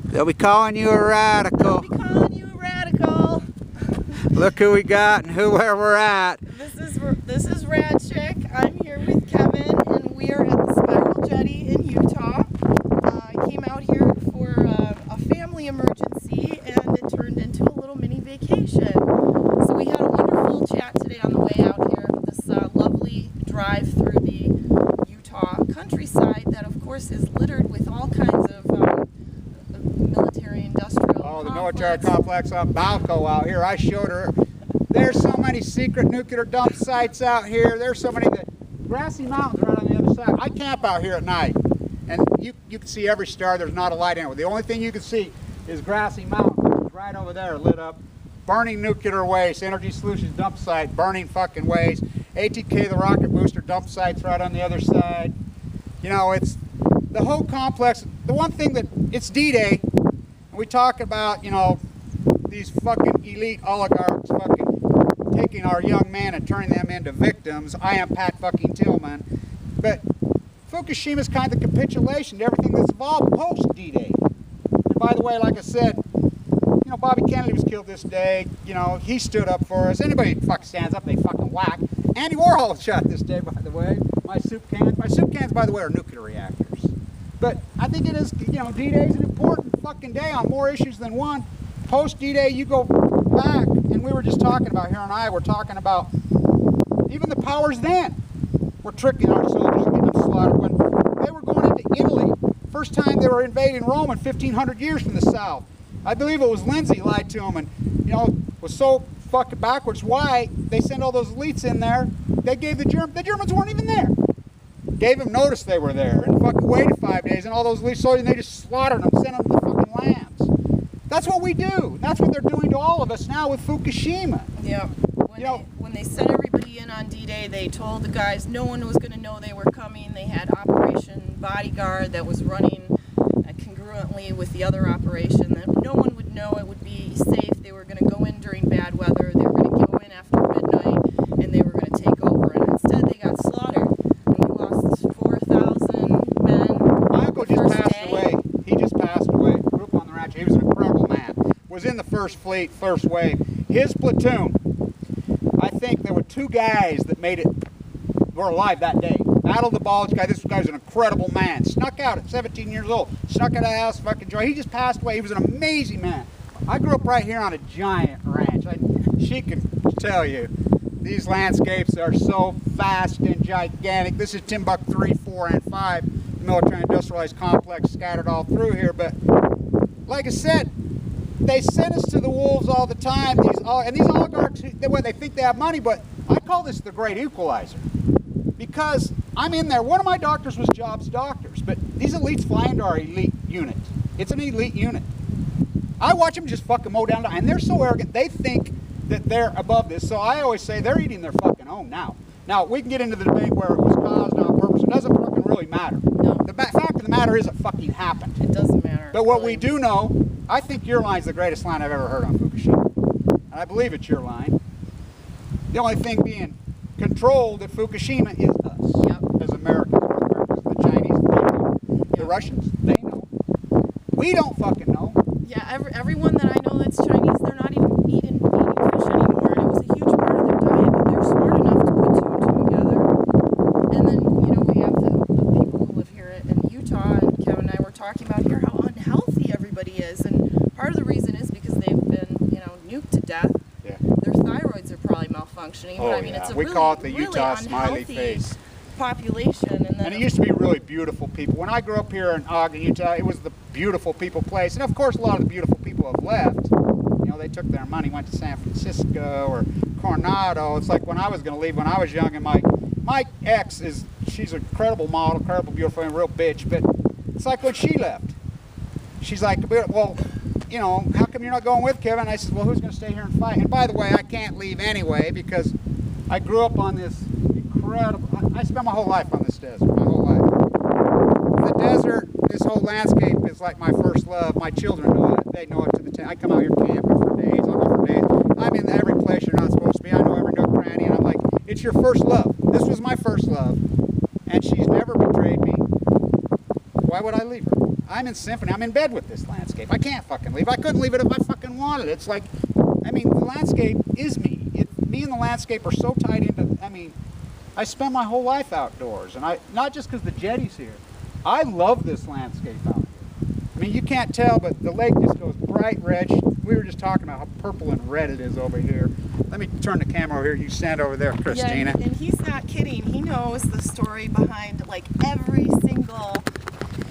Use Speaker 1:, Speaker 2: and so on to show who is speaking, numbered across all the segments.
Speaker 1: They'll be calling you a radical.
Speaker 2: They'll be calling you a radical.
Speaker 1: Look who we got and where we're at.
Speaker 2: This is Radchick. I'm here with Kevin, and we are at the Spiral Jetty in Utah. I came out here for a family emergency, and it turned into a little mini vacation. So we had a wonderful chat today on the way out here. This lovely drive through the Utah countryside that, of course, is littered with all kinds of military-industrial
Speaker 1: The military complex on Balco out here. I showed her. There's so many secret nuclear dump sites out here. There's so many. The grassy mountains right on the other side. I camp out here at night, and you can see every star. There's not a light anywhere. The only thing you can see is grassy mountains right over there, lit up. Burning nuclear waste. Energy Solutions dump site. Burning fucking waste. ATK, the rocket booster dump sites right on the other side. You know, it's the whole complex. The one thing that it's D-Day. We talk about, you know, these fucking elite oligarchs fucking taking our young men and turning them into victims. I am Pat fucking Tillman. But Fukushima is kind of the capitulation to everything that's evolved post D-Day. And by the way, like I said, you know, Bobby Kennedy was killed this day. You know, he stood up for us. Anybody fucking stands up, they fucking whack. Andy Warhol was shot this day, by the way. My soup cans, by the way, are nuclear reactors. But I think it is, you know, D-Day is an important fucking day on more issues than one. Post D-Day, you go back, and we were just talking about, here and I were talking about, even the powers then were tricking our soldiers and getting them slaughtered. When they were going into Italy, first time they were invading Rome in 1500 years from the south. I believe it was Lindsay lied to them and, you know, was so fucking backwards. Why? They sent all those elites in there. They gave the Germans weren't even there. Gave them notice they were there and fucking waited 5 days, and all those elite soldiers, and they just slaughtered them, sent them to the fucking lands. That's what we do. That's what they're doing to all of us now with Fukushima.
Speaker 2: Yeah. When they sent everybody in on D-Day, they told the guys no one was going to know they were coming. They had Operation Bodyguard that was running congruently with the other operation. That no one would know. It would be safe. They were going to go in during bad weather. They were going to go in after midnight, and they were going to take over. And instead, they got slaughtered.
Speaker 1: He was an incredible man. Was in the first fleet, first wave. His platoon, I think there were 2 guys that made it, were alive that day. Battle the Bulge guy. This guy's an incredible man. Snuck out at 17 years old. Snuck out of the house, fucking joy. He just passed away. He was an amazing man. I grew up right here on a giant ranch. She can tell you, these landscapes are so vast and gigantic. This is Timbuk 3, 4, and 5. The military industrialized complex scattered all through here, but like I said, they send us to the wolves all the time. These oligarchs, they think they have money, but I call this the great equalizer. Because I'm in there. One of my doctors was Jobs' doctors, but these elites fly into our elite unit. It's an elite unit. I watch them just fucking mow down, and they're so arrogant, they think that they're above this. So I always say they're eating their fucking own now. Now, we can get into the debate where it was caused on purpose. It doesn't fucking really matter.
Speaker 2: No.
Speaker 1: The fact of the matter is it fucking happened.
Speaker 2: It doesn't matter.
Speaker 1: But what we do know, I think your line's the greatest line I've ever heard on Fukushima. And I believe it's your line. The only thing being controlled at Fukushima is us.
Speaker 2: Yep.
Speaker 1: As Americans, the Chinese, they know. The Russians, they know. We don't fucking know.
Speaker 2: Yeah, everyone that I know that's Chinese, they're not even eating fish anymore. And it was a huge part of their diet, but they're smart enough to put 2 and 2 together. And then, you know, we have the people who live here in Utah, and Kevin and I were talking about here how unhealthy everybody is. And part of the reason is because they've been, you know, nuked to death.
Speaker 1: Yeah.
Speaker 2: Their thyroids are probably malfunctioning.
Speaker 1: Oh,
Speaker 2: but I mean,
Speaker 1: yeah.
Speaker 2: it's a
Speaker 1: We
Speaker 2: really,
Speaker 1: call it the
Speaker 2: really
Speaker 1: Utah smiley face
Speaker 2: population. And
Speaker 1: it used to be really beautiful people. When I grew up here in Ogden, Utah, it was the beautiful people place. And of course, a lot of the beautiful people have left. You know, they took their money, went to San Francisco or Coronado. It's like when I was going to leave when I was young, and my ex she's an incredible model, incredible, beautiful, and a real bitch. But it's like when she left, she's like, well, you know, how come you're not going with Kevin? And I said, well, who's going to stay here and fight? And by the way, I can't leave anyway because I grew up on this incredible, I spent my whole life on this desert, my whole life. The desert, this whole landscape is like my first love. My children know it. They know it to the I come out here camping for days. I'll go for days. I'm in every place you're not supposed to be. I know every nook, cranny, and I'm like, it's your first love. This was my first love, and she's never betrayed me. Why would I leave her? I'm in symphony. I'm in bed with this landscape. I can't fucking leave. I couldn't leave it if I fucking wanted. It's like, I mean, the landscape is me. Me and the landscape are so tied into, I mean, I spend my whole life outdoors. And not just because the jetty's here. I love this landscape out here. I mean, you can't tell, but the lake just goes bright red. We were just talking about how purple and red it is over here. Let me turn the camera over here. You stand over there, Christina.
Speaker 2: Yeah, and he's not kidding. He knows the story behind like every single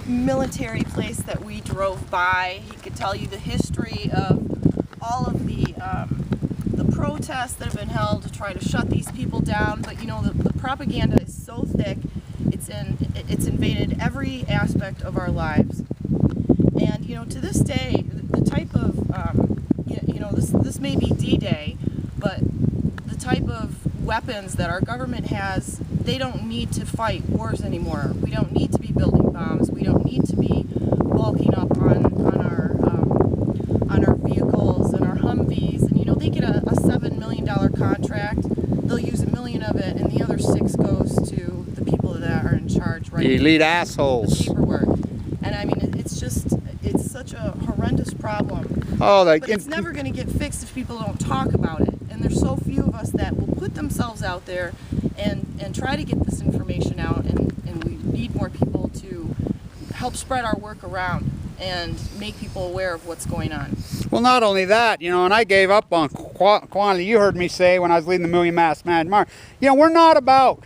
Speaker 2: military place that we drove by. He could tell you the history of all of the protests that have been held to try to shut these people down. But you know, the propaganda is so thick. It's invaded every aspect of our lives. And you know, to this day, the type of this may be D-Day, but the type of weapons that our government has, they don't need to fight wars anymore. We don't need to be building bombs. We don't need to be bulking up on our vehicles and our Humvees. And you know, they get a $7 million contract. They'll use $1 million of it, and the other $6 million goes to the people that are in charge, right?
Speaker 1: The elite assholes.
Speaker 2: The paperwork. And I mean, it's such a horrendous problem.
Speaker 1: Oh,
Speaker 2: but it's never going to get fixed if people don't talk about it. And there's so few of us that will put themselves out there and try to get this information out. And we need more people to help spread our work around and make people aware of what's going on.
Speaker 1: Well, not only that, you know, and I gave up on quantity. You heard me say when I was leading the Million Mass Man Mars, you know, we're not about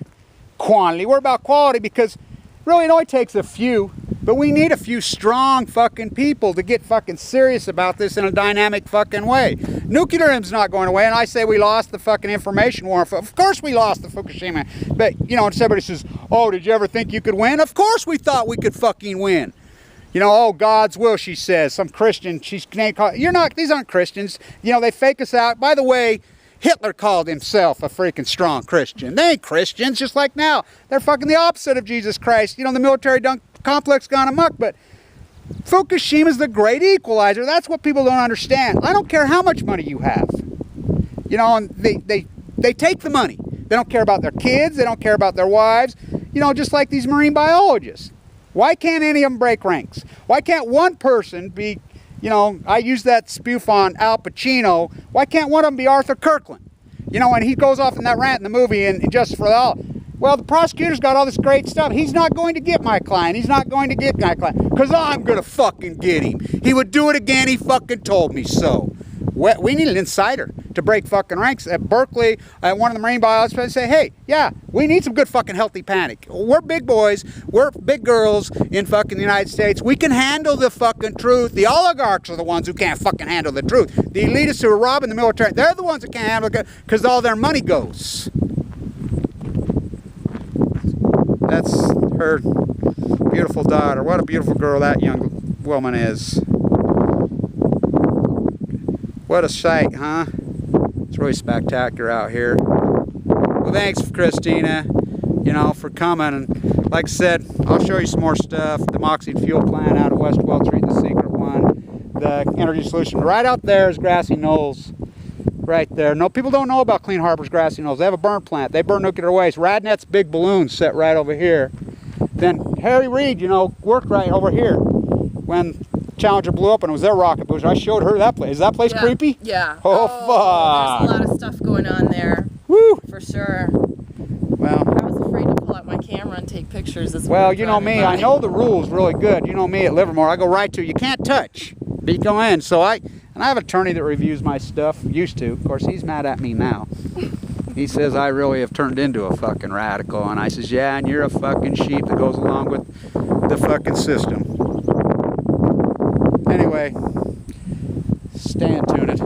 Speaker 1: quantity. We're about quality, because really it only takes a few. But we need a few strong fucking people to get fucking serious about this in a dynamic fucking way. Nuclearism's not going away, and I say we lost the fucking information war. Of course we lost the Fukushima. But, you know, and somebody says, oh, did you ever think you could win? Of course we thought we could fucking win. You know, oh, God's will, she says. Some Christian, you're not, these aren't Christians. You know, they fake us out. By the way, Hitler called himself a freaking strong Christian. They ain't Christians, just like now. They're fucking the opposite of Jesus Christ. You know, the military complex gone amok, but Fukushima's the great equalizer. That's what people don't understand. I don't care how much money you have. You know, and they take the money. They don't care about their kids. They don't care about their wives. You know, just like these marine biologists. Why can't any of them break ranks? Why can't one person be, you know, I use that spoof on Al Pacino. Why can't one of them be Arthur Kirkland? You know, and he goes off in that rant in the movie and Justice for All. Well, the prosecutor's got all this great stuff. He's not going to get my client. He's not going to get my client. Because I'm going to fucking get him. He would do it again. He fucking told me so. We need an insider to break fucking ranks. At Berkeley, one of the marine biologists say, hey, yeah, we need some good fucking healthy panic. We're big boys. We're big girls in fucking the United States. We can handle the fucking truth. The oligarchs are the ones who can't fucking handle the truth. The elitists who are robbing the military, they're the ones that can't handle it because all their money goes. That's her beautiful daughter. What a beautiful girl that young woman is. What a sight, huh? It's really spectacular out here. Well, thanks, Christina, you know, for coming. And like I said, I'll show you some more stuff. The Moxie fuel plant out at West 12th Street, the secret one. The energy solution. Right out there is Grassy Knolls. Right there. No, people don't know about Clean Harbor's Grassy Knolls. They have a burn plant. They burn nuclear waste. Radnet's big balloons set right over here. Then Harry Reid, you know, worked right over here when Challenger blew up and it was their rocket booster. I showed her that place. Is that place creepy?
Speaker 2: Yeah.
Speaker 1: Oh, fuck.
Speaker 2: There's a lot of stuff going on there.
Speaker 1: Woo!
Speaker 2: For sure.
Speaker 1: Well,
Speaker 2: I was afraid to pull out my camera and take pictures.
Speaker 1: Well, you know me. I know the rules really good. You know me at Livermore. I go right to you can't touch. But you go in. So I have an attorney that reviews my stuff. Used to. Of course, he's mad at me now. He says I really have turned into a fucking radical. And I says, yeah, and you're a fucking sheep that goes along with the fucking system. Anyway, stay tuned.